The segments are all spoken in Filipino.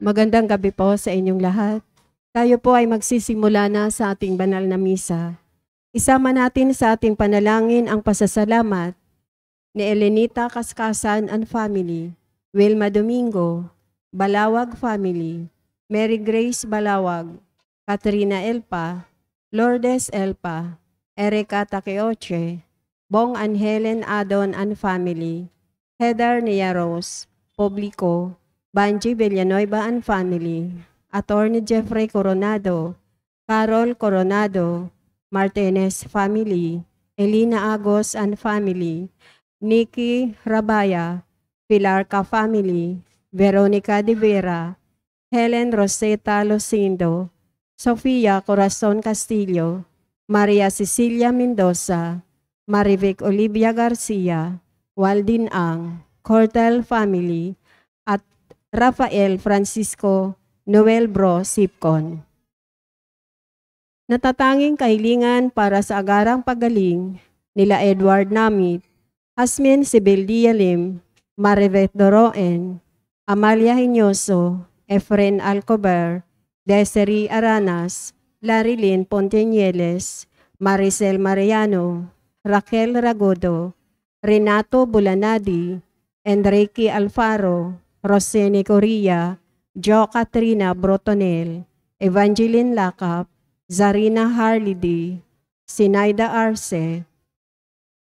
Magandang gabi po sa inyong lahat. Tayo po ay magsisimula na sa ating banal na misa. Isama natin sa ating panalangin ang pasasalamat ni Elenita Kaskasan and Family, Wilma Domingo, Balawag Family, Mary Grace Balawag, Katrina Elpa, Lourdes Elpa, Erika Takeoche, Bong and Helen Adon and Family, Heather Niaros, Publico, Banji Villanueva and Family, Attorney Jeffrey Coronado, Carol Coronado, Martinez Family, Elina Agos and Family, Nikki Rabaya, Pilarca Family, Veronica de Vera, Helen Rosetta Lucindo, Sofia Corazon Castillo, Maria Cecilia Mendoza, Marivic Olivia Garcia, Waldin Ang, Cortel Family, at Rafael Francisco Noel Bro Sipcon. Natatanging kahilingan para sa agarang pagaling nila Edward Namit, Asmin Sibildia Lim, Maribeth Doroen, Amalia Hinoso, Efren Alcober, Desiree Aranas, Larilyn Pontenieles, Maricel Mariano, Raquel Ragodo, Renato Bulanadi, Enrique Alfaro, Rosene Correa, Jo Katrina Brotonel, Evangeline Lakap, Zarina Harlidi, Sinaida Arce,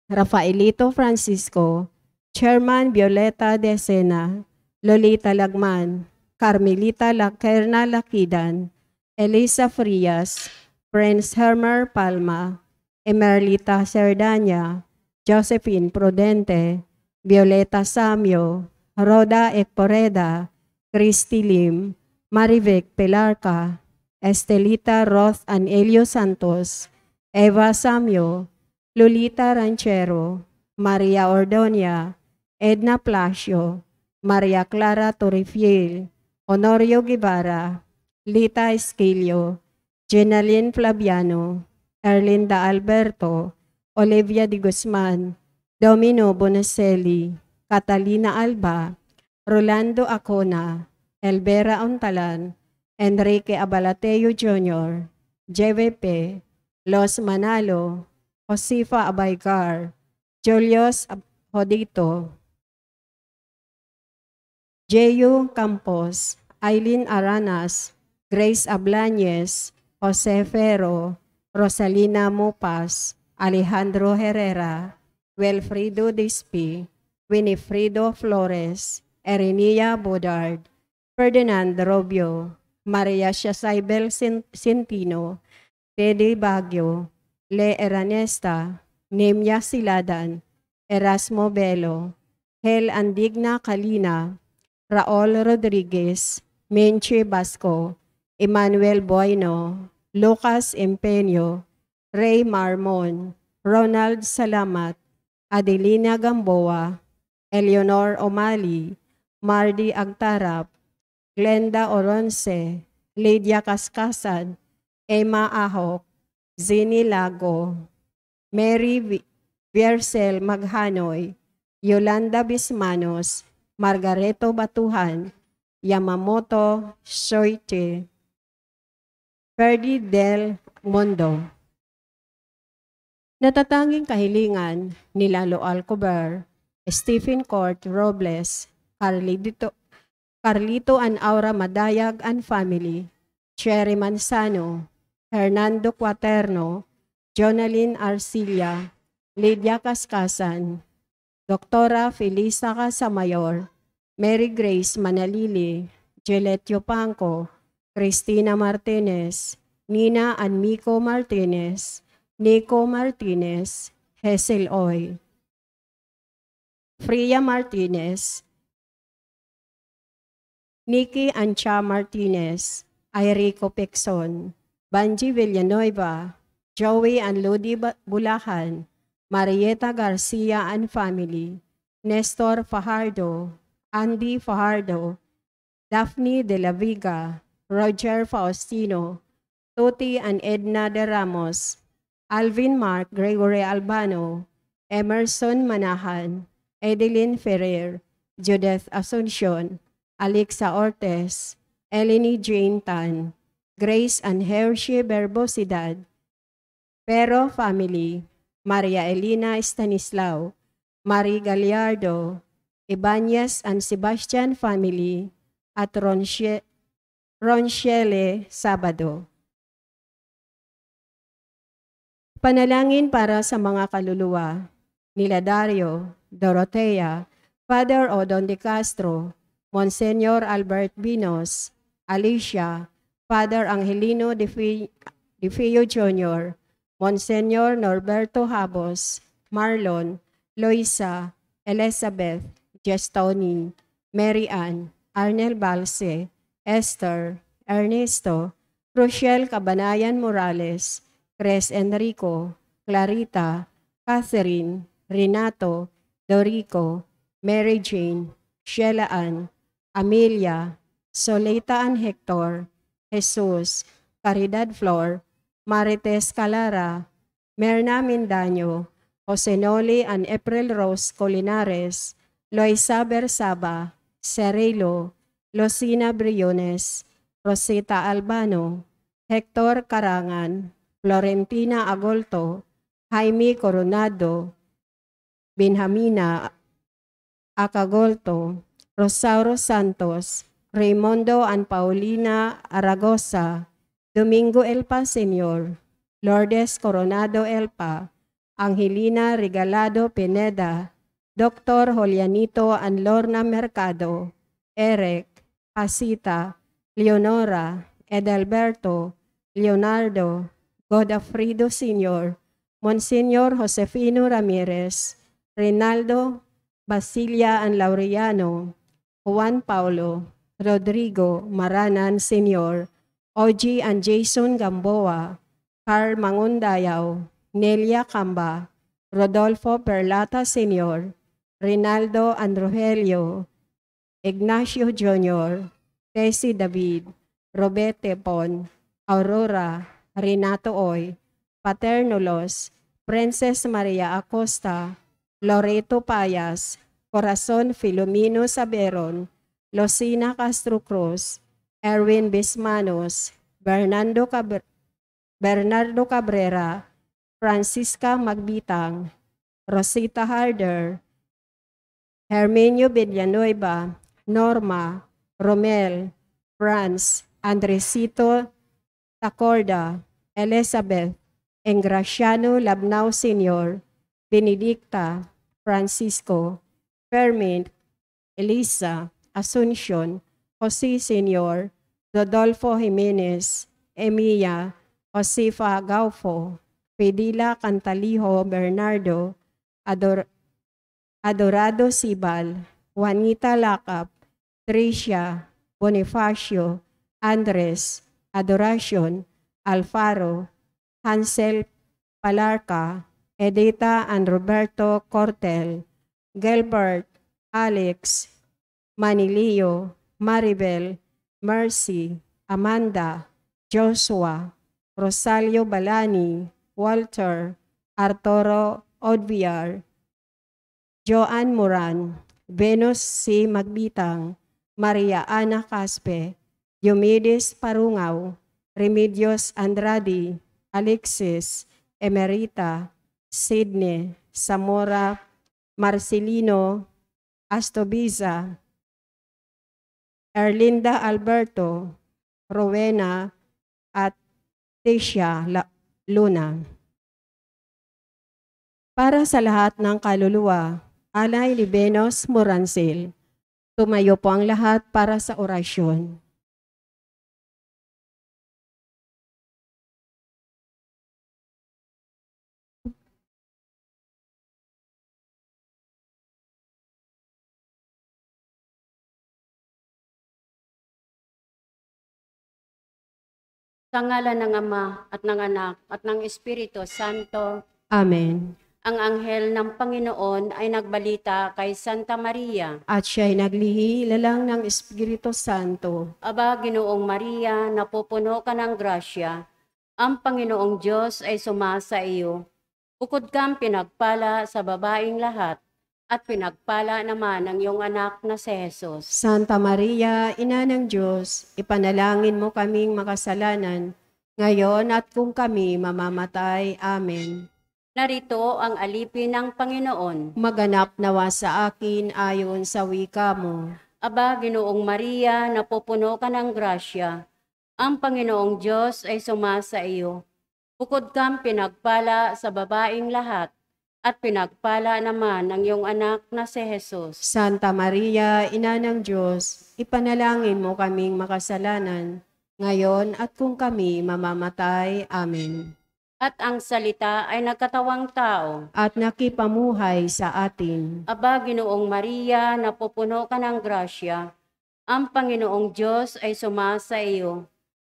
Rafaelito Francisco, Chairman Violeta Decena, Lolita Lagman, Carmelita Lacerna Lakidan, Elisa Frias, Prince Hermer Palma, Emerlita Cerdanya, Josephine Prudente, Violeta Samio, Roda Ekporeda, Christy Lim, Marivic Pilarca, Estelita Roth and Elio Santos, Eva Samio, Lolita Ranchero, Maria Ordonia, Edna Placio, Maria Clara Torrefiel, Honorio Guevara, Lita Esquilio, Jenaline Flaviano, Erlinda Alberto, Olivia de Guzman, Domino Bonacelli, Catalina Alba, Rolando Acona, Elvera Ontalan, Enrique Abalateo Jr., JVP, Los Manalo, Josifa Abaygar, Julius Hodito, Jeyu Campos, Aileen Aranas, Grace Ablañez, Jose Ferro, Rosalina Mopas, Alejandro Herrera, Wilfrido Dispi, Winifredo Flores, Erenia Bodard, Ferdinand Robio, Maria Shasaibel Centino, Teddy Baguio, Le Eranesta, Nemya Siladan, Erasmo Belo, Hel Andigna Kalina, Raul Rodriguez, Menche Basco, Emmanuel Bueno, Lucas Empeño, Ray Marmon, Ronald Salamat, Adelina Gamboa, Eleonor Omali, Mardy Agtarap, Glenda Oronce, Lydia Kaskasan, Emma Ahok, Zini Lago, Mary Viersel Maghanoy, Yolanda Bismanos, Margareto Batuhan, Yamamoto Shoite, Ferdi Del Mondo. Natatanging kahilingan ni Lalo Alcober, Stephen Court Robles, Carlito and Aura Madayag and Family, Cherry Manzano, Hernando Cuaterno, Jonaline Arcilla, Lydia Kaskasan, Doktora Felisa Casamayor, Mary Grace Manalili, Gillette Yopanco, Cristina Martinez, Nina and Miko Martinez, Nico Martinez, Hazel Oy, Fria Martinez, Nikki Ancha Martinez, Irico Pexon, Banji Villanueva, Joey and Lodi Bulacan, Marieta Garcia and Family, Nestor Fajardo, Andy Fajardo, Daphne De La Viga, Roger Faustino, Tuti and Edna De Ramos, Alvin Mark Gregory Albano, Emerson Manahan, Edeline Ferrer, Judith Asuncion, Alexa Ortez, Eleni Jane Tan, Grace and Hershey Berbosidad, Pero family, Maria Elena Stanislao, Marie Gallardo, Ibanez and Sebastian family, at Ronchele Sabado. Panalangin para sa mga kaluluwa nila Dario, Dorotea, Father Odon de Castro, Monsignor Albert Binos, Alicia, Father Angelino de Fio Jr., Monsignor Norberto Habos, Marlon, Loisa, Elizabeth, Gestoni, Mary Ann, Arnel Balse, Esther, Ernesto, Rochelle Cabanayan Morales, Cres Enrico, Clarita, Catherine, Renato, Dorico, Mary Jane, Sheila Ann, Amelia, Soleta Ann Hector, Jesus, Caridad Flor, Marites Calara, Merna Mindaño, Josenoli and April Rose Colinares, Loisa Bersaba, Cerelo, Lucina Briones, Rosita Albano, Hector Carangan, Florentina Agolto, Jaime Coronado, Benjamina Acagolto, Rosauro Santos, Raimundo and Paulina Aragosa, Domingo Elpa Sr., Lourdes Coronado Elpa, Angelina Regalado Pineda, Dr. Julianito and Lorna Mercado, Eric, Pasita, Leonora, Edalberto, Leonardo, Godafrido Sr., Monsignor Josefino Ramirez, Reynaldo, Basilia and Laureano, Juan Paulo, Rodrigo Maranan Sr., OG and Jason Gamboa, Carl Mangundayaw, Nelia Camba, Rodolfo Perlata Sr., Rinaldo and Rogelio, Ignacio Jr., Tessie David, Robete Pon, Aurora, Renato Oy, Paternolos, Princess Maria Acosta, Loreto Payas, Corazon Filomeno Saberon, Lucina Castro Cruz, Erwin Bismanos, Bernardo Cabrera, Francisca Magbitang, Rosita Harder, Hermenio Villanueva, Norma, Romel, Franz, Andresito Tacorda, Elizabeth, Engraciano Labnao Sr., Benedicta, Francisco, Fermint, Elisa, Asuncion, Jose Sr., Rodolfo Jimenez, Emilia, Josefa Gaufo, Pedila Cantalijo Bernardo, Adorado Sibal, Juanita Lacap, Tricia, Bonifacio, Andres, Adoracion, Alfaro, Hansel Palarca, Edita and Roberto Cortel, Gilbert, Alex, Manilio, Maribel, Mercy, Amanda, Joshua, Rosalio Balani, Walter, Arturo Odviar, Joan Moran, Venus C. Magbitang, Maria Ana Caspe, Diomedes Parungaw, Remedios Andrade, Alexis, Emerita, Sidney, Zamora, Marcelino, Astobiza, Erlinda Alberto, Rowena, at Tisha Luna. Para sa lahat ng kaluluwa, alay ni Benos Morancil. Tumayo po ang lahat para sa orasyon. Sa ngalan ng Ama at ng Anak at ng Espiritu Santo. Amen. Ang anghel ng Panginoon ay nagbalita kay Santa Maria. At siya'y naglihi lalang ng Espiritu Santo. Aba, Ginoong Maria, napupuno ka ng grasya. Ang Panginoong Diyos ay sumasa iyo. Bukod kang pinagpala sa babaing lahat, at pinagpala naman ng iyong anak na si Jesus. Santa Maria, Ina ng Diyos, ipanalangin mo kaming makasalanan, ngayon at kung kami mamamatay. Amen. Narito ang alipin ng Panginoon. Maganap nawa sa akin ayon sa wika mo. Aba, Ginoong Maria, napupuno ka ng grasya. Ang Panginoong Diyos ay sumasa iyo. Bukod kang pinagpala sa babaing lahat, at pinagpala naman ng iyong anak na si Jesus. Santa Maria, Ina ng Diyos, ipanalangin mo kaming makasalanan, ngayon at kung kami mamamatay. Amen. At ang salita ay nagkatawang tao. At nakipamuhay sa atin. Aba, Ginoong Maria, napupuno ka ng grasya. Ang Panginoong Diyos ay sumasa iyo.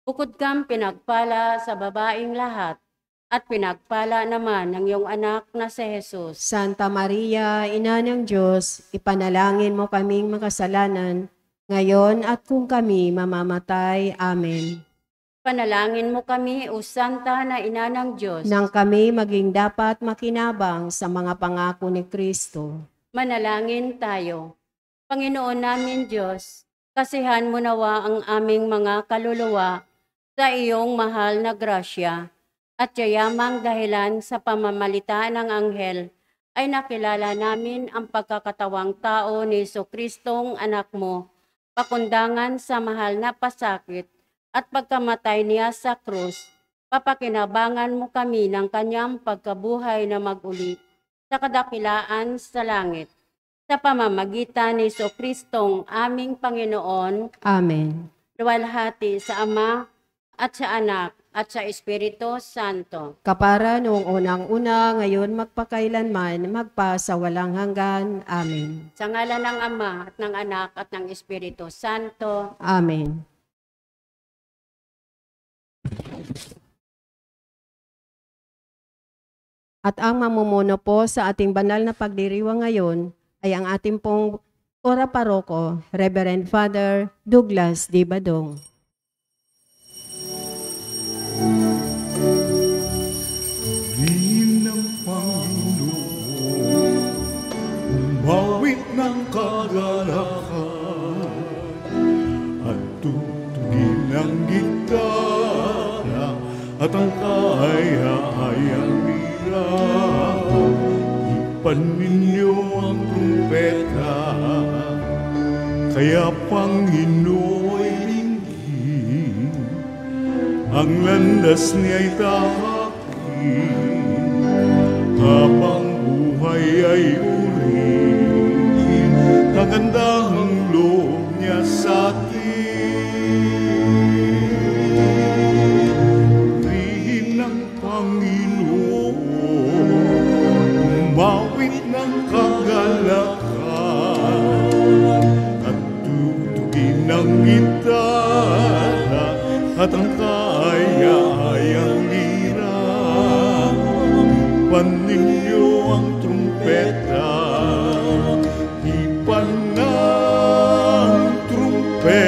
Bukod kang pinagpala sa babaing lahat, at pinagpala naman ng iyong anak na si Jesus. Santa Maria, Ina ng Diyos, ipanalangin mo kaming makasalanan, ngayon at kung kami mamamatay. Amen. Panalangin mo kami, O Santa na Ina ng Diyos. Nang kami maging dapat makinabang sa mga pangako ni Kristo. Manalangin tayo. Panginoon namin Diyos, kasihan mo nawa ang aming mga kaluluwa sa iyong mahal na grasya, at yayamang dahilan sa pamamalita ng anghel ay nakilala namin ang pagkakatawang tao ni Jesucristong anak mo, pakundangan sa mahal na pasakit at pagkamatay niya sa krus. Papakinabangan mo kami ng kanyang pagkabuhay na mag-uli sa kadakilaan sa langit. Sa pamamagitan ni Jesucristong aming Panginoon, Amen. luwalhati sa Ama at sa Anak at sa Espiritu Santo. Kapara noong unang-una, ngayon magpakailanman, magpasawalang hanggan. Amen. Sa ngalan ng Ama at ng Anak at ng Espiritu Santo. Amen. At ang mamumuno po sa ating banal na pagdiriwang ngayon ay ang ating pong Ora Paroko, Reverend Father Douglas D. Badong. Ng Panginoon, umawit ng kagalakan at tutugin ng gitara at ang kahayahayang lira. Ipan ninyo ang trumpeta, kaya Panginooy ringgin, ang landas niya'y tahakin, habang buhay ay uriin, kagandahang loob niya sa atin. Purihin ng Panginoon, umawit ng kagalakan, at tutugin ng gitara at ang kaya-ayang lira. Ipan ninyo ang trumpeta, ipan ng trumpeta.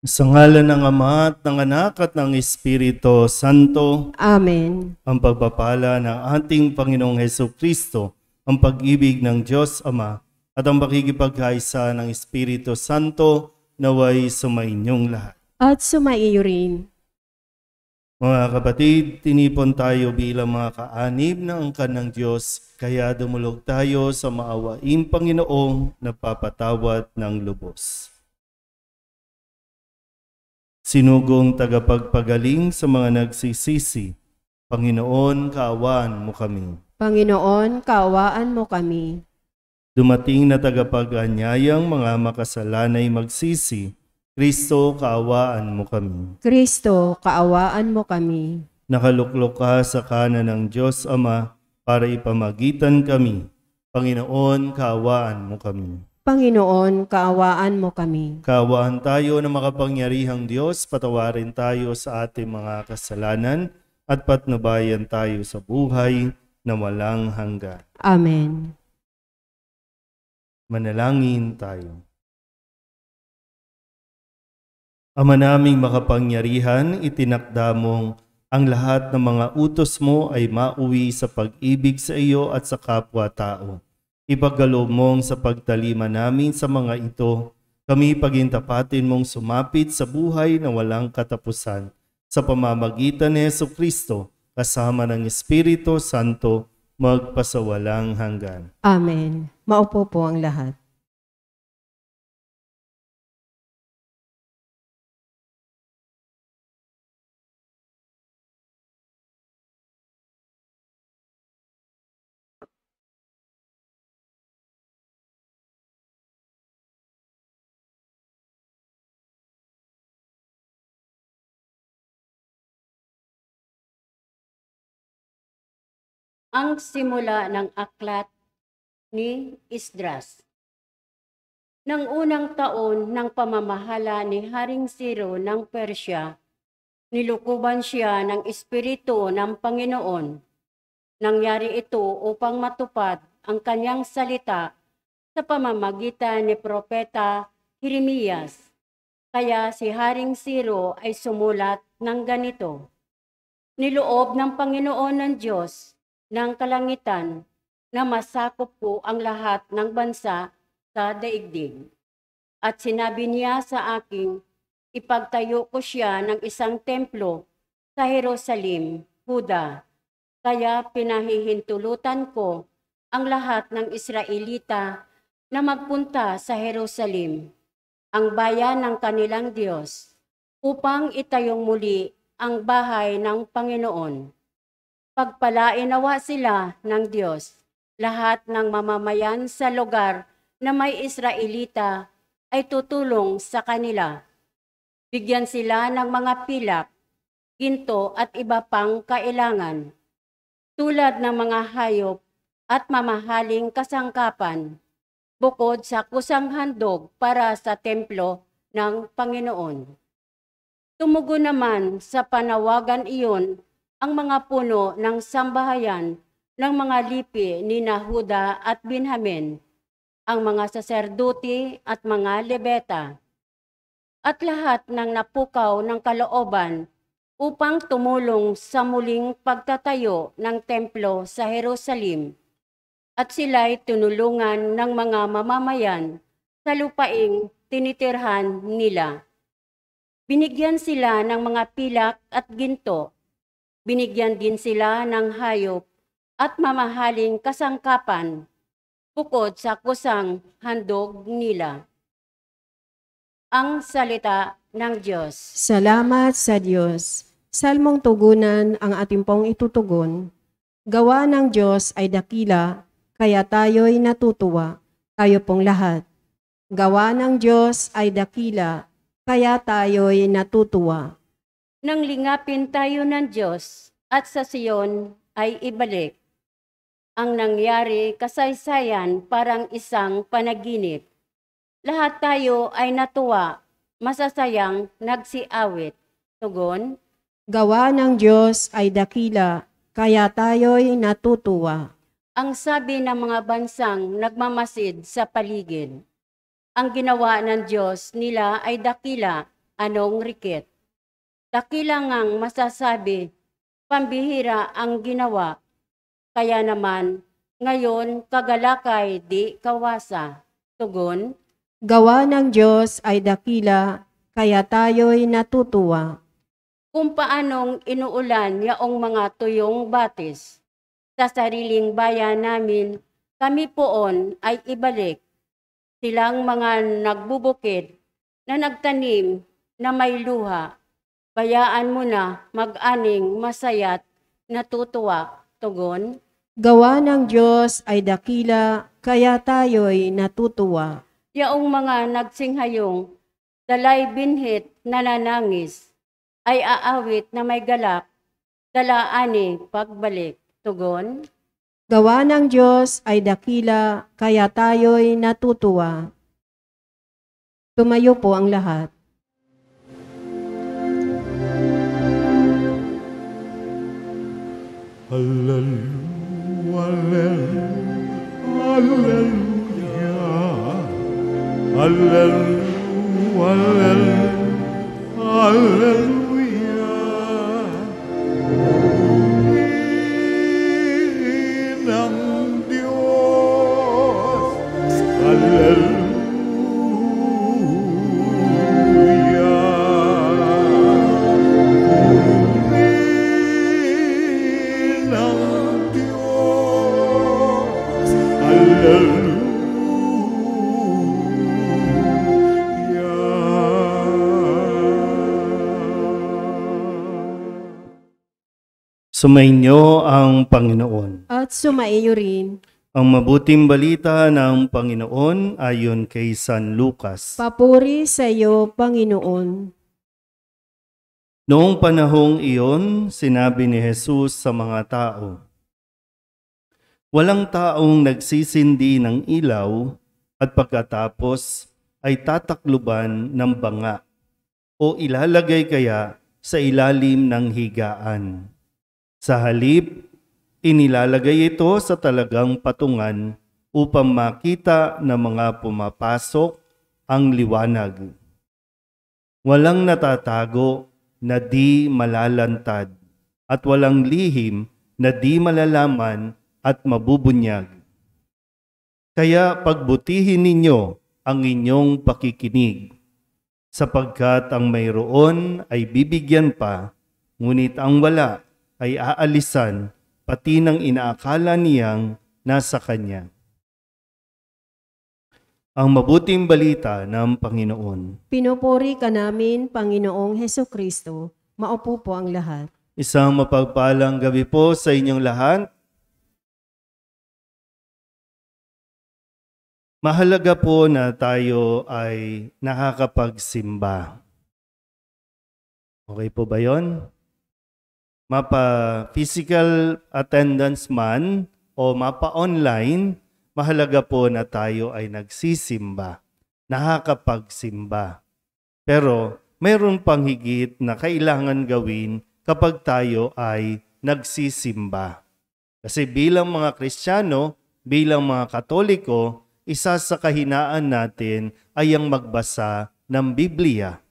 Sa ngalan ng Ama at ng Anak at ng Espiritu Santo. Amen. Ang pagpapala ng ating Panginoong Hesukristo, ang pag-ibig ng Diyos Ama, at ang pakikipagkaisa ng Espiritu Santo naway sumainyong lahat. At sumaiyo rin. Mga kapatid, tinipon tayo bilang mga kaanib ng angkan ng Diyos, kaya dumulog tayo sa maawaing Panginoong nagpapatawad ng lubos. Sinugong tagapagpagaling sa mga nagsisisi, Panginoon, kaawaan mo kami. Panginoon, kaawaan mo kami. Dumating na tagapag-anyayang mga makasalanay magsisi, Kristo, kaawaan mo kami. Kristo, kaawaan mo kami. Nakaluklok ka sa kanan ng Diyos Ama para ipamagitan kami. Panginoon, kaawaan mo kami. Panginoon, kaawaan mo kami. Kaawaan tayo na makapangyarihang Diyos, patawarin tayo sa ating mga kasalanan at patnubayan tayo sa buhay na walang hanggan. Amen. Manalangin tayo. Ama naming makapangyarihan, itinakda mong ang lahat ng mga utos mo ay mauwi sa pag-ibig sa iyo at sa kapwa-tao. Ipagkaloob mong sa pagtalima namin sa mga ito, kami pagintapatin mong sumapit sa buhay na walang katapusan sa pamamagitan ni Jesucristo kasama ng Espiritu Santo magpasawalang hanggan. Amen. Maupo po ang lahat. Ang simula ng aklat ni Esdras. Nang unang taon ng pamamahala ni Haring Ciro ng Persya, nilukuban siya ng Espiritu ng Panginoon. Nangyari ito upang matupad ang kanyang salita sa pamamagitan ni Propeta Jeremias. Kaya si Haring Ciro ay sumulat ng ganito: Niloob ng Panginoon ng Diyos ng kalangitan na masakop ko ang lahat ng bansa sa daigdig. At sinabi niya sa akin, ipagtayo ko siya ng isang templo sa Jerusalem, Huda. Kaya pinahihintulutan ko ang lahat ng Israelita na magpunta sa Jerusalem, ang bayan ng kanilang Diyos, upang itayong muli ang bahay ng Panginoon. Pagpalain nawa sila ng Diyos. Lahat ng mamamayan sa lugar na may Israelita ay tutulong sa kanila. Bigyan sila ng mga pilak, ginto at iba pang kailangan, tulad ng mga hayop at mamahaling kasangkapan, bukod sa kusang handog para sa templo ng Panginoon. Tumugo naman sa panawagan iyon ang mga puno ng sambahayan ng mga lipi ni Huda at Benjamin, ang mga saserdote at mga lebeta, at lahat ng napukaw ng kalooban upang tumulong sa muling pagtatayo ng templo sa Jerusalem, at sila'y tinulungan ng mga mamamayan sa lupaing tinitirhan nila. Binigyan sila ng mga pilak at ginto. Binigyan din sila ng hayop at mamahaling kasangkapan, bukod sa kusang handog nila. Ang salita ng Diyos. Salamat sa Diyos. Salmong tugunan ang ating pong itutugon. Gawa ng Diyos ay dakila, kaya tayo'y natutuwa, tayo pong lahat. Gawa ng Diyos ay dakila, kaya tayo'y natutuwa. Nang lingapin tayo ng Diyos at sa Siyon ay ibalik. Ang nangyari kasaysayan parang isang panaginip. Lahat tayo ay natuwa, masasayang nagsiawit. Tugon, Gawa ng Diyos ay dakila, kaya tayo'y natutuwa. ang sabi ng mga bansang nagmamasid sa paligid. Ang ginawa ng Diyos nila ay dakila, anong rikit. Dakila ngang masasabi, pambihira ang ginawa. Kaya naman, ngayon kagalakay di kawasa. Tugon, Gawa ng Diyos ay dakila, kaya tayo'y natutuwa. kung paanong inuulan yaong mga tuyong batis. Sa sariling bayan namin, kami poon ay ibalik. Silang mga nagbubukid na nagtanim na may luha. Bayaan mo na mag-aning masaya't natutuwa. Tugon, Gawa ng Diyos ay dakila, kaya tayo'y natutuwa. yaong mga nagsinghayong, dalay binhit na nanangis, ay aawit na may galak, dalaani pagbalik. Tugon, Gawa ng Diyos ay dakila, kaya tayo'y natutuwa. Tumayo po ang lahat. Hallelujah, hallelujah, hallelujah, Hallelujah. Purihin ang Diyos. Hallelujah. Purihin ang Diyos. Hallelujah. Sumainyo ang Panginoon. At sumaiyo rin. Ang mabuting balita ng Panginoon ayon kay San Lucas. Papuri sa iyo, Panginoon. Noong panahong iyon, sinabi ni Jesus sa mga tao, walang taong nagsisindi ng ilaw at pagkatapos ay tatakluban ng banga o ilalagay kaya sa ilalim ng higaan. Sa halip, inilalagay ito sa talagang patungan upang makita ng mga pumapasok ang liwanag. Walang natatago na di malalantad at walang lihim na di malalaman at mabubunyag. Kaya pagbutihin ninyo ang inyong pakikinig, sapagkat ang mayroon ay bibigyan pa, ngunit ang wala ay aalisan pati ng inaakala niyang nasa kanya. Ang mabuting balita ng Panginoon. Pinupuri ka namin, Panginoong Hesukristo. Maupo po ang lahat. Isang mapagpalang gabi po sa inyong lahat. Mahalaga po na tayo ay nakakapagsimba. Okay po ba yon? Mapa-physical attendance man o mapa-online, mahalaga po na tayo ay nagsisimba, nakakapagsimba. Pero mayroon pang higit na kailangan gawin kapag tayo ay nagsisimba. Kasi bilang mga Kristiyano, bilang mga Katoliko, isa sa kahinaan natin ay ang magbasa ng Biblia.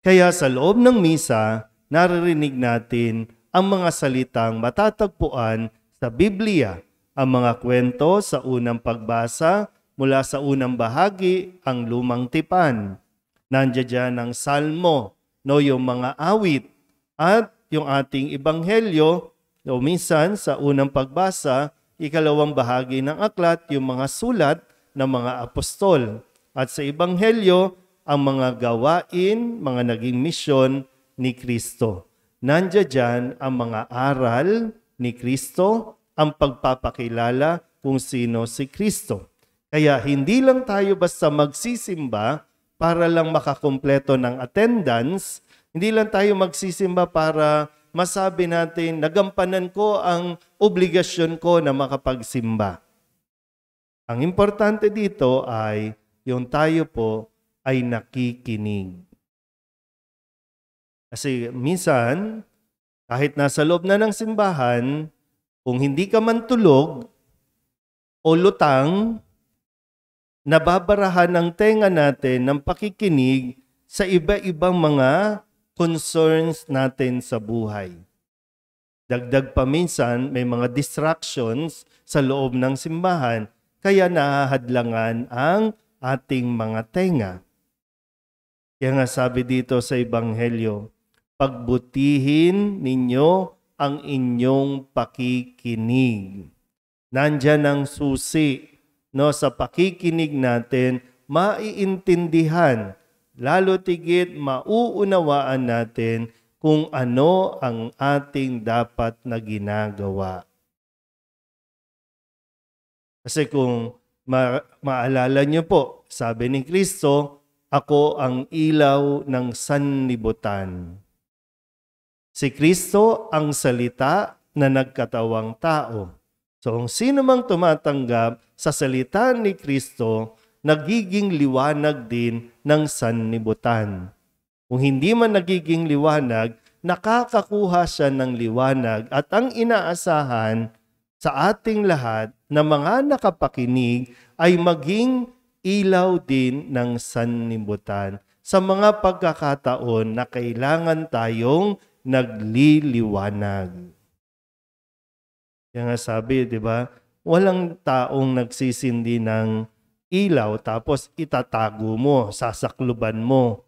Kaya sa loob ng misa, naririnig natin ang mga salitang matatagpuan sa Biblia, ang mga kwento sa unang pagbasa mula sa unang bahagi, ang lumang tipan. Nandiyan dyan ang salmo, yung mga awit, at yung ating ebanghelyo, o minsan sa unang pagbasa, ikalawang bahagi ng aklat, yung mga sulat ng mga apostol. At sa ebanghelyo, ang mga gawain, mga naging misyon ni Kristo. Nandiyan dyan ang mga aral ni Kristo, ang pagpapakilala kung sino si Kristo. Kaya hindi lang tayo basta magsisimba para lang makakumpleto ng attendance, hindi lang tayo magsisimba para masabi natin, nagampanan ko ang obligasyon ko na makapagsimba. Ang importante dito ay yung tayo po ay nakikinig. Kasi minsan, kahit nasa loob na ng simbahan, kung hindi ka man tulog o lutang, nababarahan ang tenga natin ng pakikinig sa iba-ibang mga concerns natin sa buhay. Dagdag pa minsan, may mga distractions sa loob ng simbahan, kaya nahahadlangan ang ating mga tenga. Kaya nga sabi dito sa Ebanghelyo, pagbutihin ninyo ang inyong pakikinig. Nandyan ang susi, sa pakikinig natin, maiintindihan, lalo tigit mauunawaan natin kung ano ang ating dapat na ginagawa. Kasi kung maalala niyo po, sabi ni Kristo, ako ang ilaw ng sanlibutan. Si Kristo ang salita na nagkatawang tao. So kung sino mang tumatanggap sa salita ni Kristo, nagiging liwanag din ng sanlibutan. Kung hindi man nagiging liwanag, nakakakuha siya ng liwanag at ang inaasahan sa ating lahat na mga nakapakinig ay maging ilaw din ng sanlibutan. sa mga pagkakataon na kailangan tayong nagliliwanag. Kaya nga sabi, di ba, walang taong nagsisindi ng ilaw tapos itatago mo, sasakluban mo.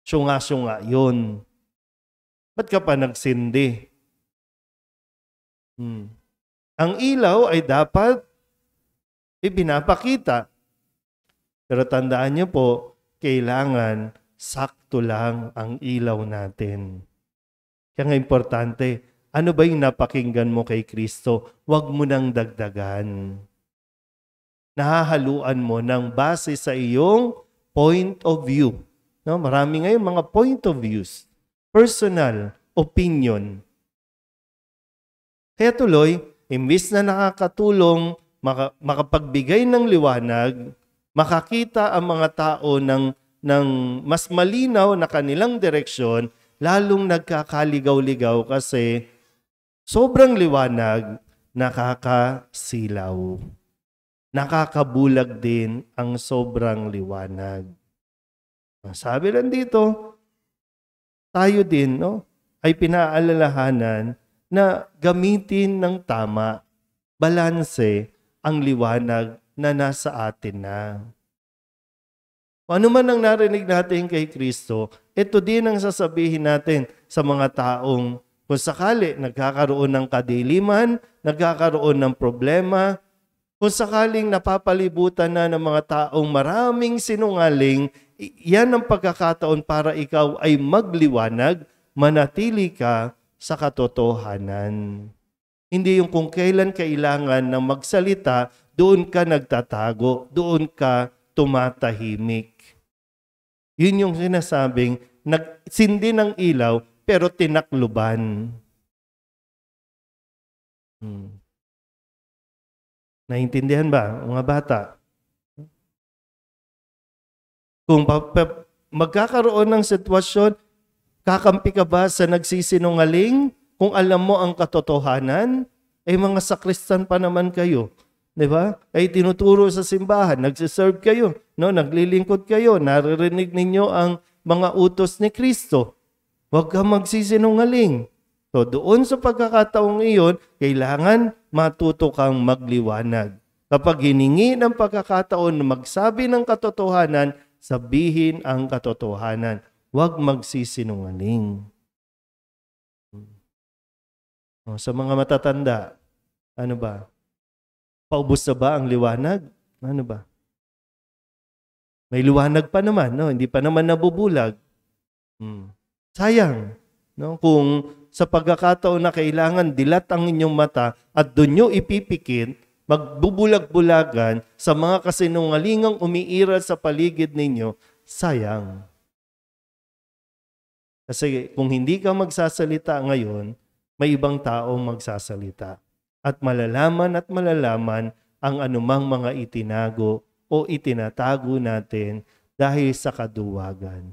Syunga-syunga yun. Ba't ka pa nagsindi? Ang ilaw ay dapat ipinapakita. Pero tandaan niyo po, kailangan sakto lang ang ilaw natin. Kaya nga importante, ano ba yung napakinggan mo kay Kristo? Huwag mo nang dagdagan. Nahahaluan mo ng base sa iyong point of view. No? Marami ngayon mga point of views. Personal, opinion. Kaya tuloy, imbis na nakakatulong, makapagbigay ng liwanag, makakita ang mga tao ng mas malinaw na kanilang direksyon, lalong nagkakaligaw-ligaw kasi sobrang liwanag, nakakasilaw. Nakakabulag din ang sobrang liwanag. Sabi lang dito, tayo din ay pinaalalahanan na gamitin ng tama, balanse ang liwanag na nasa atin na. Ano man ang narinig natin kay Kristo, ito din ang sasabihin natin sa mga taong kung sakali nagkakaroon ng kadiliman, nagkakaroon ng problema, kung sakaling napapalibutan na ng mga taong maraming sinungaling, yan ang pagkakataon para ikaw ay magliwanag, manatili ka sa katotohanan. Hindi yung kung kailan kailangan ng magsalita, doon ka nagtatago, doon ka tumatahimik. Yun yung sinasabing, nagsindi ng ilaw, pero tinakluban. Naintindihan ba, mga bata? Kung magkakaroon ng sitwasyon, kakampi ka ba sa nagsisinungaling? Kung alam mo ang katotohanan, ay mga sakristan pa naman kayo. Di ba? Ay tinuturo sa simbahan, nagsiserve kayo, naglilingkod kayo, naririnig ninyo ang mga utos ni Kristo. Huwag kang magsisinungaling. So doon sa pagkakataong iyon, kailangan matuto kang magliwanag. Kapag hiningi ng pagkakataon na magsabi ng katotohanan, sabihin ang katotohanan. Huwag magsisinungaling. Sa mga matatanda, ano ba? Paubos na ba ang liwanag? Ano ba? May liwanag pa naman, hindi pa naman nabubulag. Sayang, kung sa pagkakataon na kailangan dilat ang inyong mata at doon nyo ipipikit, magbubulag-bulagan sa mga kasinungalingang umiiral sa paligid ninyo, sayang. Kasi kung hindi ka magsasalita ngayon, may ibang taong magsasalita. At malalaman ang anumang mga itinago o itinatago natin dahil sa kaduwagan.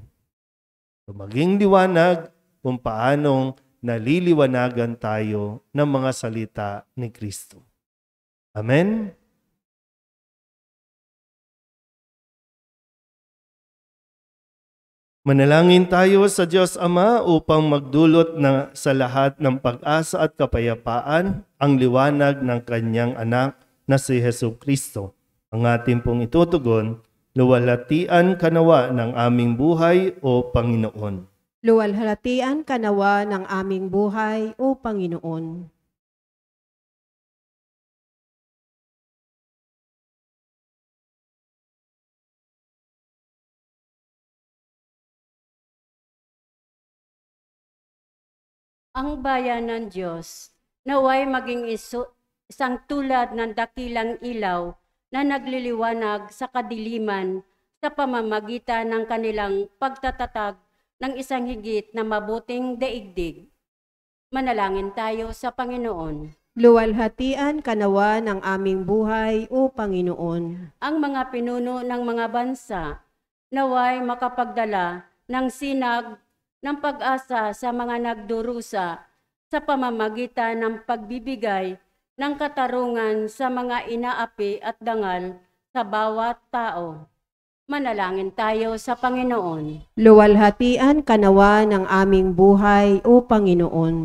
So maging liwanag kung paanong naliliwanagan tayo ng mga salita ni Kristo. Amen? Manalangin tayo sa Diyos Ama upang magdulot sa lahat ng pag-asa at kapayapaan ang liwanag ng Kanyang anak na si Jesucristo. Ang ating pong itutugon, luwalhatian ka nawa ng aming buhay o Panginoon. Luwalhatian ka nawa ng aming buhay o Panginoon. Ang bayan ng Diyos, naway maging isang tulad ng dakilang ilaw na nagliliwanag sa kadiliman sa pamamagitan ng kanilang pagtatatag ng isang higit na mabuting daigdig. Manalangin tayo sa Panginoon. Luwalhatian ka nawa ng aming buhay o Panginoon. Ang mga pinuno ng mga bansa, naway makapagdala ng sinag ng pag-asa sa mga nagdurusa sa pamamagitan ng pagbibigay ng katarungan sa mga inaapi at dangal sa bawat tao. Manalangin tayo sa Panginoon. Luwalhatian ka nawa ng aming buhay, O Panginoon.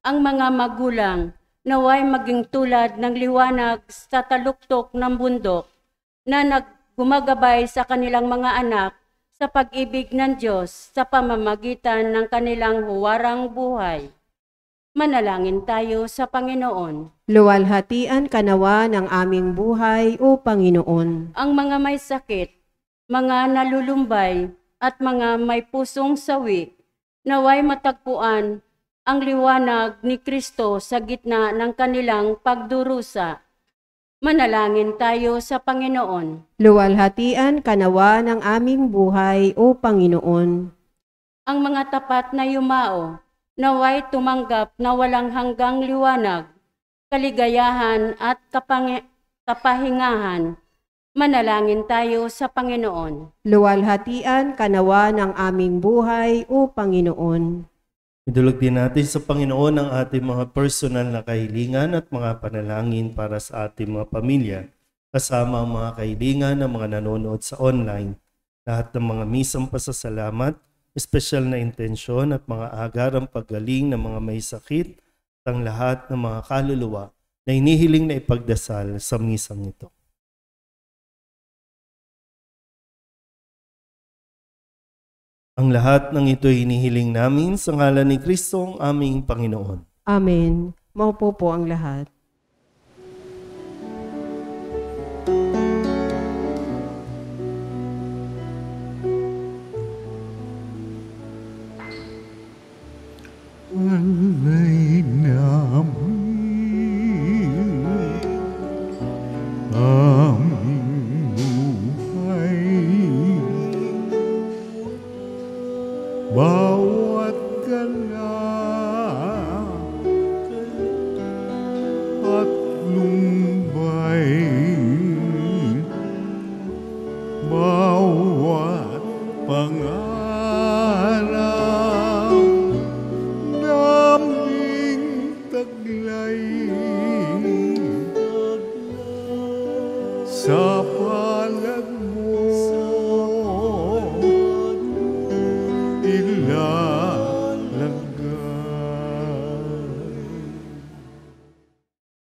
Ang mga magulang naway maging tulad ng liwanag sa taluktok ng bundok na gumagabay sa kanilang mga anak sa pag-ibig ng Diyos sa pamamagitan ng kanilang huwarang buhay. Manalangin tayo sa Panginoon. Luwalhatian ka nawa ng aming buhay, O Panginoon. Ang mga may sakit, mga nalulumbay at mga may pusong sawi, naway matagpuan ang liwanag ni Kristo sa gitna ng kanilang pagdurusa. Manalangin tayo sa Panginoon. Luwalhatian ka nawa ng aming buhay, O Panginoon. Ang mga tapat na yumao, naway tumanggap na walang hanggang liwanag, kaligayahan at kapahingahan. Manalangin tayo sa Panginoon. Luwalhatian ka nawa ng aming buhay, O Panginoon. Idulog din natin sa Panginoon ang ating mga personal na kahilingan at mga panalangin para sa ating mga pamilya, kasama ang mga kahilingan ng mga nanonood sa online, lahat ng mga misang pasasalamat, espesyal na intensyon at mga agarang paggaling ng mga may sakit at ang lahat ng mga kaluluwa na inihiling na ipagdasal sa misang ito. Ang lahat ng ito hinihiling namin sa ngalan ni Kristo ang aming Panginoon. Amen. Maupo po ang lahat. Alay namin aming buhay, bawat gala at lumbay, bawat pangarap naming taglay sa palad mo ilalagay.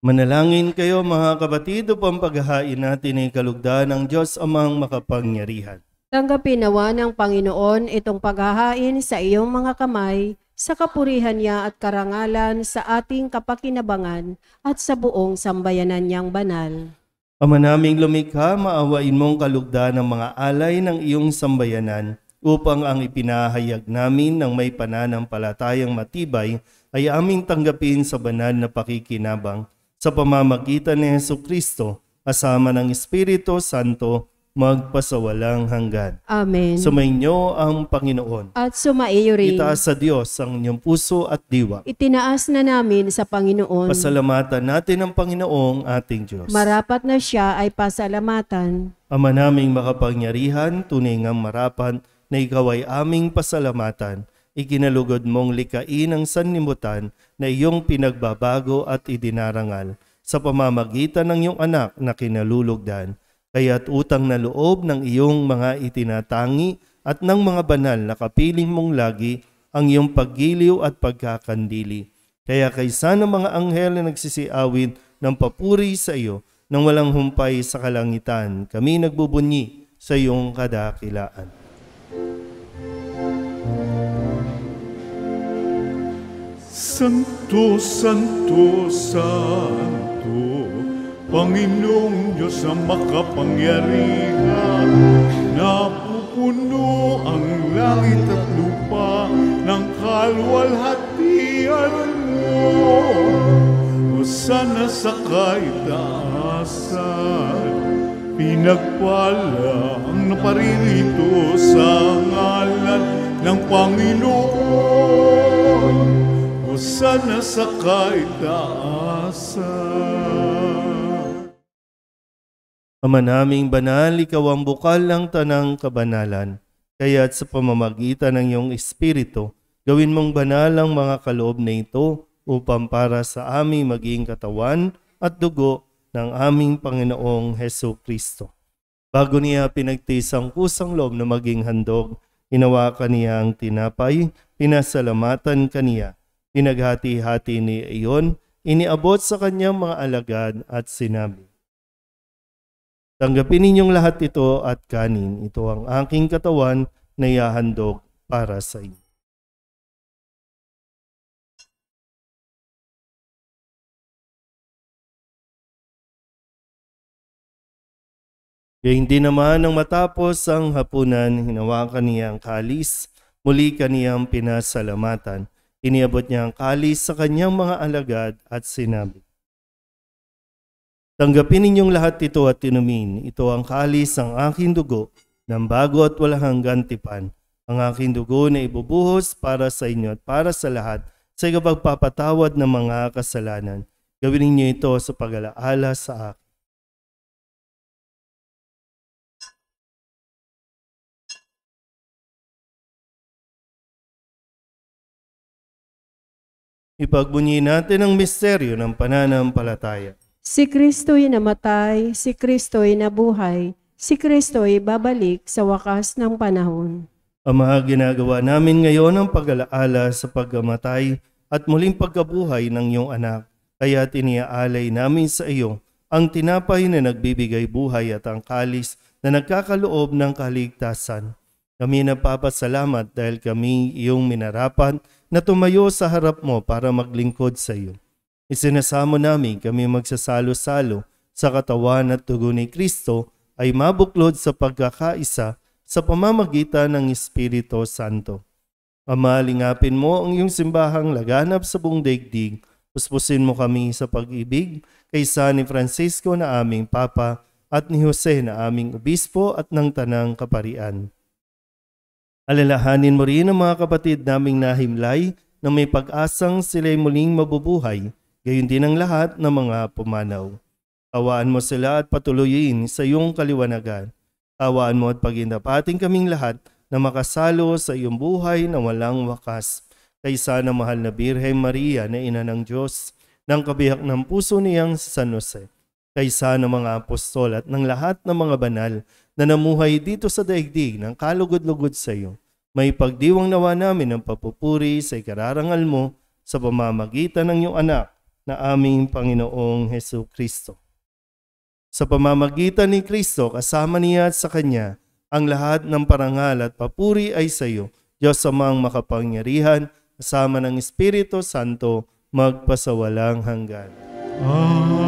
Manalangin kayo mga kapatid upang paghahain natin ay kalugdan ng Diyos amang makapangyarihan. Tanggapin nawa ng Panginoon itong paghahain sa iyong mga kamay, sa kapurihan niya at karangalan sa ating kapakinabangan at sa buong sambayanan niyang banal. Ama naming lumikha, maawain mong kalugdan ng mga alay ng iyong sambayanan upang ang ipinahayag namin ng may pananampalatayang matibay ay aming tanggapin sa banal na pakikinabang sa pamamagitan ni Jesucristo, kasama ng Espiritu Santo, magpasawalang hanggan. Amen. Sumainyo ang Panginoon. At sumaiyo rin. Itaas sa Diyos ang inyong puso at diwa. Itinaas na namin sa Panginoon. Pasalamatan natin ang Panginoong ating Diyos. Marapat na siya ay pasalamatan. Ama naming makapangyarihan, tunay ngang marapat na ikaw ay aming pasalamatan. Ikinalugod mong likain ang sanlibutan na iyong pinagbabago at idinarangal sa pamamagitan ng iyong anak na kinalulugdan. Kaya't utang na loob ng iyong mga itinatangi at ng mga banal na kapiling mong lagi ang iyong paggiliw at pagkakandili. Kaya kaysa ng mga anghel na nagsisiawit ng papuri sa iyo nang walang humpay sa kalangitan, kami nagbubunyi sa iyong kadakilaan. Santo, Santo, Santo, Panginoong Diyos ang makapangyarihan, napupuno ang langit at lupa ng kaluwalhatian mo. Hosana sa kaitaasan, pinagpala ang naparirito sa ngalan ng Panginoon. Hosana sa kaitaasan. Ama naming banal, ikaw ang bukal ng tanang kabanalan. Kaya't sa pamamagitan ng iyong Espiritu, gawin mong banal ang mga kaloob na ito upang para sa aming maging katawan at dugo ng aming Panginoong Hesukristo. Bago niya pinagtiis ang kusang loob na maging handog, hinawakan niya ang tinapay, pinasalamatan kaniya, pinaghati-hati ni iyon, iniabot sa kanyang mga alagad at sinabi, "Tanggapin ninyong lahat ito at kanin. Ito ang aking katawan na ihahandog para sa inyo." Gayun din naman nang matapos ang hapunan, hinawakan niya ang kalis, muli kaniyang pinasalamatan. Iniabot niya ang kalis sa kanyang mga alagad at sinabi, "Tanggapin ninyong lahat ito at inumin. Ito ang kalis ng aking dugo, ng bago at walang hanggang tipan. Ang aking dugo na ibubuhos para sa inyo at para sa lahat sa ikapagpapatawad ng mga kasalanan. Gawin ninyo ito sa pag-alaala sa akin." Ipagbunyi natin ang misteryo ng pananampalataya. Si Kristo'y namatay, si Kristo'y nabuhay, si Kristo'y babalik sa wakas ng panahon. Ama, ginagawa namin ngayon ang pag-alaala sa pagkamatay at muling pagkabuhay ng iyong anak. Kaya tiniaalay namin sa iyo ang tinapay na nagbibigay buhay at ang kalis na nagkakaloob ng kaligtasan. Kami nagpapasalamat dahil kami iyong minarapat na tumayo sa harap mo para maglingkod sa iyo. Isinasamo namin kami magsasalo-salo sa katawan at dugo ni Kristo ay mabuklod sa pagkakaisa sa pamamagitan ng Espiritu Santo. Ama, lingapin mo ang iyong simbahang laganap sa buong daigdig. Puspusin mo kami sa pag-ibig kaysa ni Francisco na aming Papa at ni Jose na aming Obispo at ng Tanang Kaparian. Alalahanin mo rin ang mga kapatid naming nahimlay na may pag-asang sila'y muling mabubuhay, gayon din ang lahat ng mga pumanaw. Awaan mo sila at patuloyin sa iyong kaliwanagan. Awaan mo at pagindapating kaming lahat na makasalo sa iyong buhay na walang wakas. Kaysa ng mahal na Birhen Maria na ina ng Diyos, ng kabiyak ng puso niyang si San Jose, kaysa ng mga apostol at ng lahat ng mga banal na namuhay dito sa daigdig ng kalugod-lugod sa iyo. May pagdiwang nawa namin ang papupuri sa ikararangal mo sa pamamagitan ng iyong anak na aming Panginoong Hesu Kristo. Sa pamamagitan ni Kristo, kasama niya at sa Kanya, ang lahat ng parangal at papuri ay sa iyo, Diyos Amang makapangyarihan, kasama ng Espiritu Santo, magpasawalang hanggan. Amen.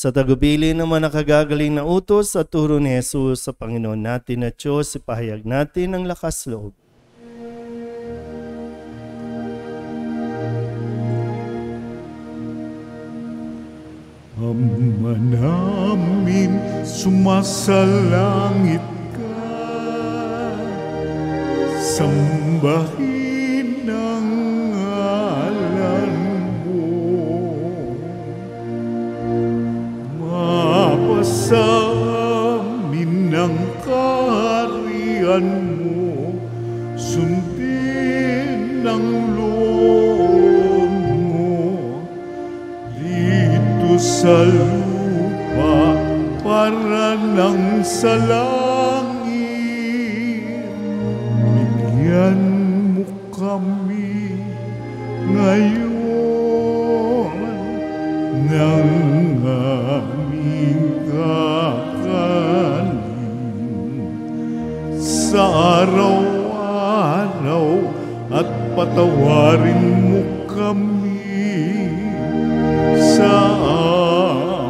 Sa tagubili ng mga nakagagaling na utos at turo ni Jesus sa Panginoon natin at Diyos, ipahayag natin ang lakas loob. Ama namin, sumasalangit ka, sambahin ang ngalan mo. Mapasa amin ang kaharian mo, sundin ang loob mo dito sa lupa para nang sa langit. Bigyan mo kami ngayon ng aming kakanin sa araw-araw at patawarin mo kami sa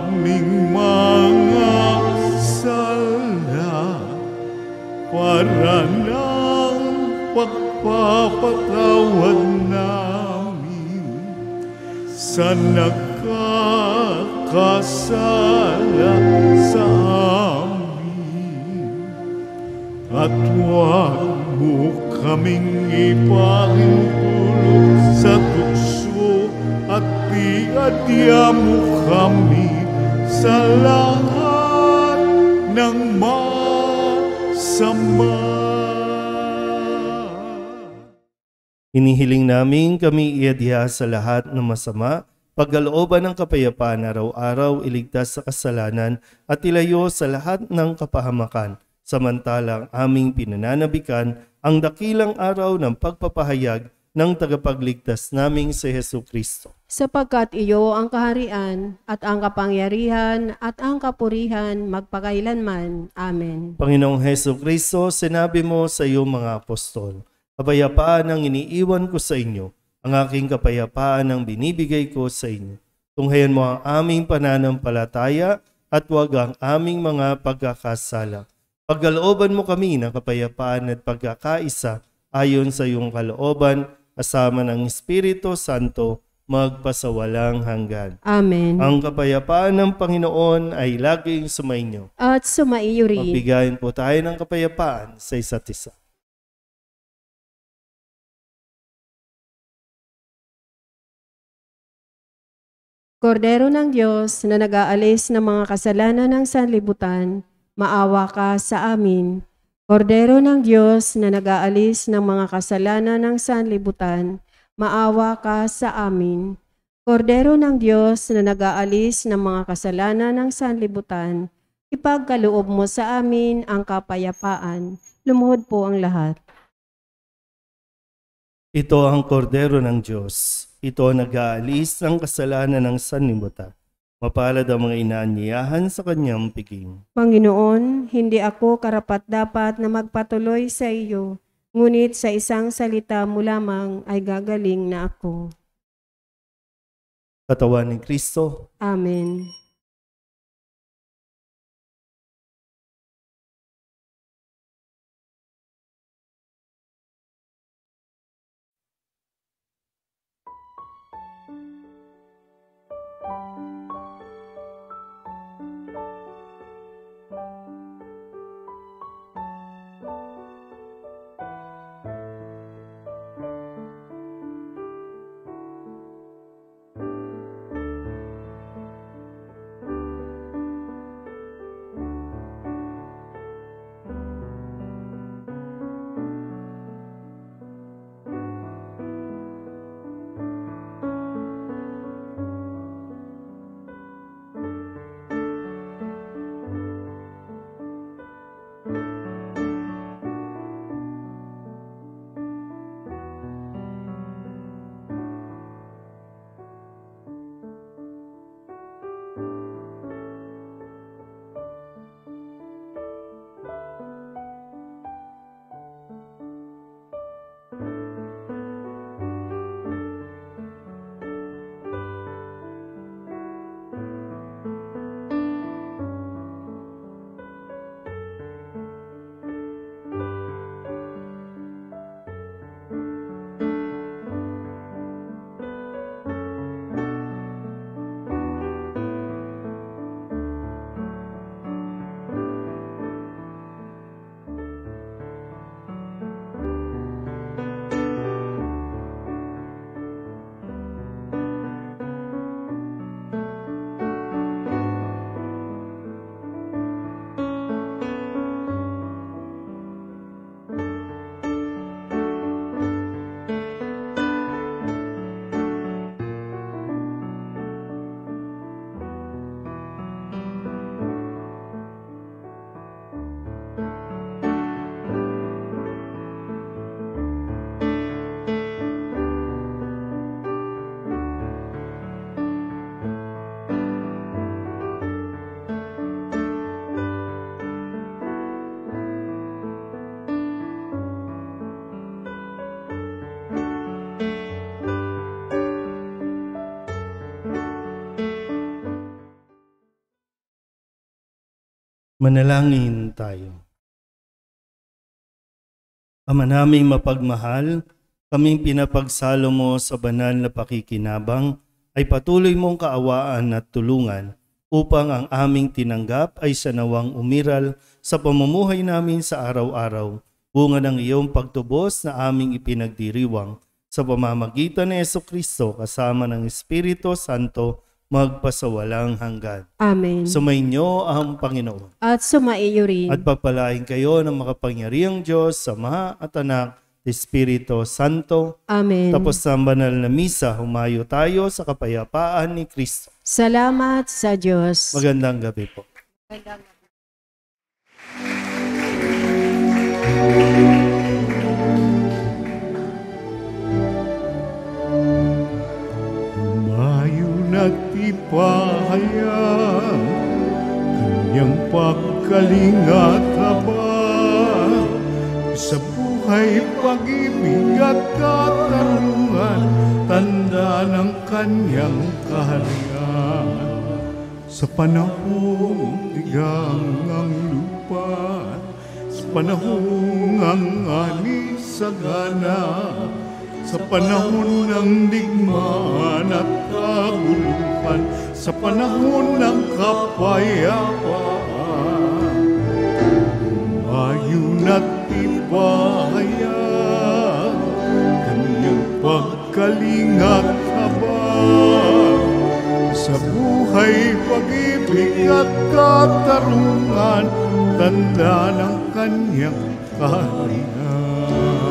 aming mga sala para ng pagpapatawad namin sa nagkakasala sa amin. At huwag mo kaming ipahintulot sa tukso at iadya mo kami sa lahat ng masama. Hinihiling namin kami iadya sa lahat ng masama, pagkalooban ng kapayapaan araw-araw, iligtas sa kasalanan at ilayo sa lahat ng kapahamakan, samantalang aming pinananabikan ang dakilang araw ng pagpapahayag ng tagapagligtas naming si Jesucristo. Sapagkat iyo ang kaharian at ang kapangyarihan at ang kapurihan magpakailanman. Amen. Panginoong Jesucristo, sinabi mo sa iyong mga apostol, kapayapaan ang iniiwan ko sa inyo, ang aking kapayapaan ang binibigay ko sa inyo. Tunghayan mo ang aming pananampalataya at huwag ang aming mga pagkakasala. Pagkalooban mo kami ng kapayapaan at pagkakaisa ayon sa iyong kalooban, kasama ng Espiritu Santo, magpasawalang hanggan. Amen. Ang kapayapaan ng Panginoon ay laging sumainyo. At sumaiyo rin. Magbigayin po tayo ng kapayapaan sa isa't isa. Kordero ng Diyos na nag-aalis ng mga kasalanan ng sanlibutan, maawa ka sa amin. Kordero ng Diyos na nag-aalis ng mga kasalanan ng sanlibutan, maawa ka sa amin. Kordero ng Diyos na nag-aalis ng mga kasalanan ng sanlibutan, ipagkaloob mo sa amin ang kapayapaan. Lumuhod po ang lahat. Ito ang kordero ng Diyos. Ito ang nag-aalis ng kasalanan ng sanlibutan. Mapalad ang mga inaanyayahan sa kanyang piging. Panginoon, hindi ako karapat-dapat na magpatuloy sa iyo, ngunit sa isang salita mo lamang ay gagaling na ako. Katawan ni Kristo. Amen. Manalangin tayo. Ama naming mapagmahal, kaming pinapagsalo mo sa banal na pakikinabang ay patuloy mong kaawaan at tulungan upang ang aming tinanggap ay sanawang umiral sa pamumuhay namin sa araw-araw, bunga ng iyong pagtubos na aming ipinagdiriwang sa pamamagitan ni Jesucristo kasama ng Espiritu Santo magpasawalang hanggan. Amen. Sumainyo ang Panginoon. At sumaiyo rin. At pagpalain kayo ng makapangyarihang Diyos, Ama at Anak, Espiritu Santo. Amen. Tapos sa banal na misa, humayo tayo sa kapayapaan ni Kristo. Salamat sa Diyos. Magandang gabi po. Humayo nagtipahayan, kanyang pagkalingat habang sa buhay, pag-ibig at katarungan, tanda ng kanyang kaharian. Sa panahong tigang ang lupa, sa panahong ang ani sagana, sa panahon ng digmaan at kaguluhan, sa panahon ng kapayapaan, humayo na't tibahayan, kanyang pagkalingat habang sa buhay, pag-ibig at katarungan, tanda ng kanyang kaharian.